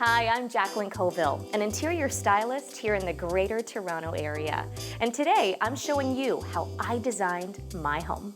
Hi, I'm Jaclyn Colville, an interior stylist here in the Greater Toronto Area. And today I'm showing you how I designed my home.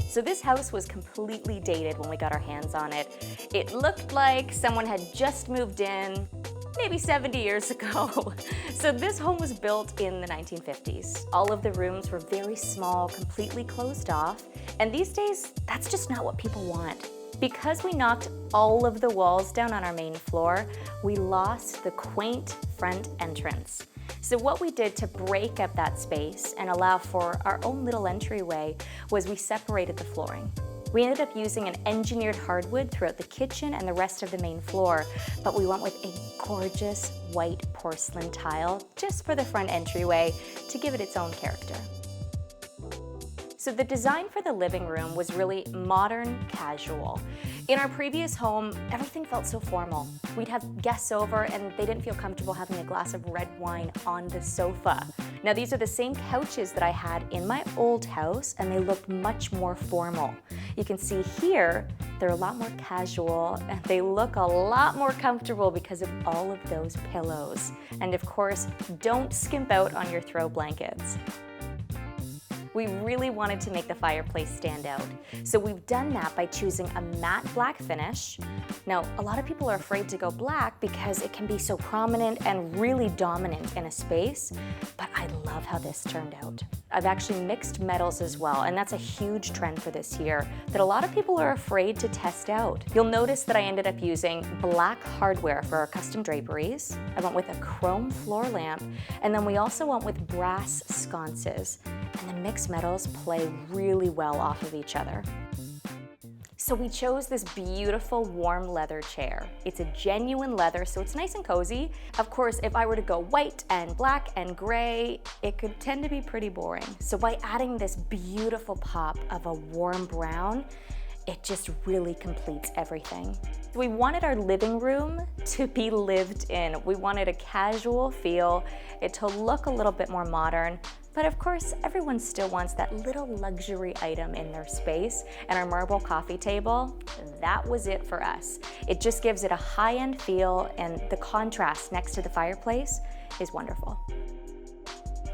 So this house was completely dated when we got our hands on it. It looked like someone had just moved in maybe 70 years ago. So this home was built in the 1950s. All of the rooms were very small, completely closed off. And these days, that's just not what people want. Because we knocked all of the walls down on our main floor, we lost the quaint front entrance. So what we did to break up that space and allow for our own little entryway was we separated the flooring. We ended up using an engineered hardwood throughout the kitchen and the rest of the main floor, but we went with a gorgeous white porcelain tile just for the front entryway to give it its own character. So the design for the living room was really modern casual. In our previous home, everything felt so formal. We'd have guests over and they didn't feel comfortable having a glass of red wine on the sofa. Now these are the same couches that I had in my old house and they looked much more formal. You can see here, they're a lot more casual and they look a lot more comfortable because of all of those pillows. And of course, don't skimp out on your throw blankets. We really wanted to make the fireplace stand out. So we've done that by choosing a matte black finish. Now, a lot of people are afraid to go black because it can be so prominent and really dominant in a space, but I love how this turned out. I've actually mixed metals as well, and that's a huge trend for this year that a lot of people are afraid to test out. You'll notice that I ended up using black hardware for our custom draperies. I went with a chrome floor lamp, and then we also went with brass sconces. And the mixed metals play really well off of each other. So we chose this beautiful warm leather chair. It's a genuine leather, so it's nice and cozy. Of course, if I were to go white and black and gray, it could tend to be pretty boring. So by adding this beautiful pop of a warm brown, it just really completes everything. We wanted our living room to be lived in. We wanted a casual feel, it to look a little bit more modern, but of course, everyone still wants that little luxury item in their space, and our marble coffee table, that was it for us. It just gives it a high-end feel, and the contrast next to the fireplace is wonderful.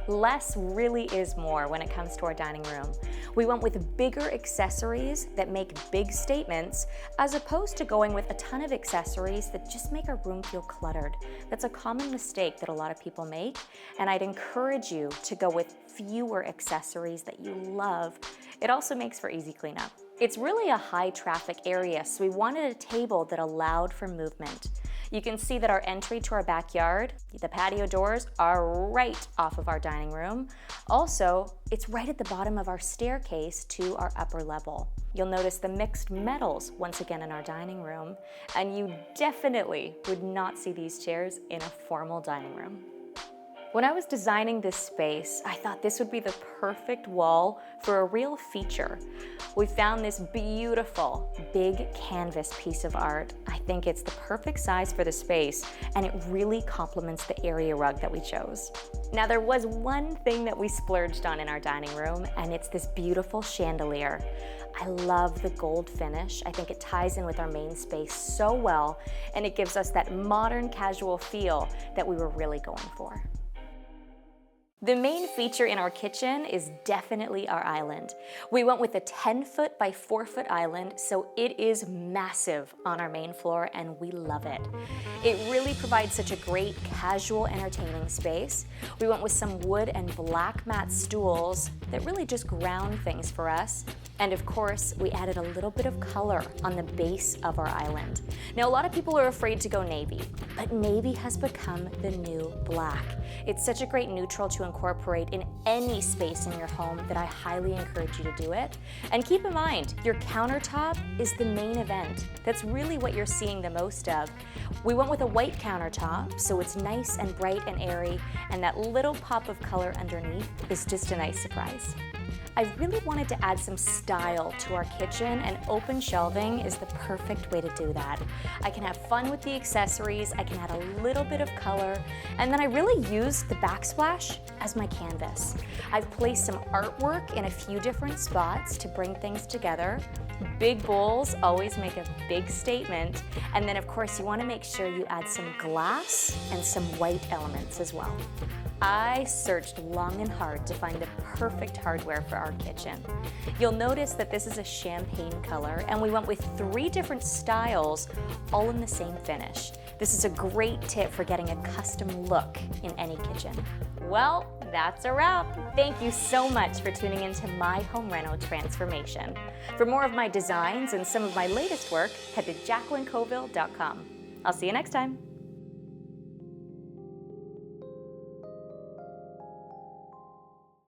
Less really is more when it comes to our dining room. We went with bigger accessories that make big statements as opposed to going with a ton of accessories that just make our room feel cluttered. That's a common mistake that a lot of people make, and I'd encourage you to go with fewer accessories that you love. It also makes for easy cleanup. It's really a high traffic area, so we wanted a table that allowed for movement. You can see that our entry to our backyard, the patio doors, are right off of our dining room. Also, it's right at the bottom of our staircase to our upper level. You'll notice the mixed metals once again in our dining room, and you definitely would not see these chairs in a formal dining room. When I was designing this space, I thought this would be the perfect wall for a real feature. We found this beautiful, big canvas piece of art. I think it's the perfect size for the space, and it really complements the area rug that we chose. Now, there was one thing that we splurged on in our dining room, and it's this beautiful chandelier. I love the gold finish. I think it ties in with our main space so well, and it gives us that modern casual feel that we were really going for. The main feature in our kitchen is definitely our island. We went with a 10-foot by 4-foot island, so it is massive on our main floor and we love it. It really provides such a great casual entertaining space. We went with some wood and black matte stools that really just ground things for us. And of course, we added a little bit of color on the base of our island. Now, a lot of people are afraid to go navy, but navy has become the new black. It's such a great neutral to incorporate in any space in your home that I highly encourage you to do it. And keep in mind, your countertop is the main event. That's really what you're seeing the most of. We went with a white countertop, so it's nice and bright and airy, and that little pop of color underneath is just a nice surprise. I really wanted to add some style to our kitchen, and open shelving is the perfect way to do that. I can have fun with the accessories, I can add a little bit of color, and then I really used the backsplash as my canvas. I've placed some artwork in a few different spots to bring things together. Big bowls always make a big statement, and then of course you want to make sure you add some glass and some white elements as well. I searched long and hard to find the perfect hardware for our kitchen. You'll notice that this is a champagne color, and we went with 3 different styles, all in the same finish. This is a great tip for getting a custom look in any kitchen. Well, that's a wrap. Thank you so much for tuning into my home reno transformation. For more of my designs and some of my latest work, head to jaclyncolville.com. I'll see you next time.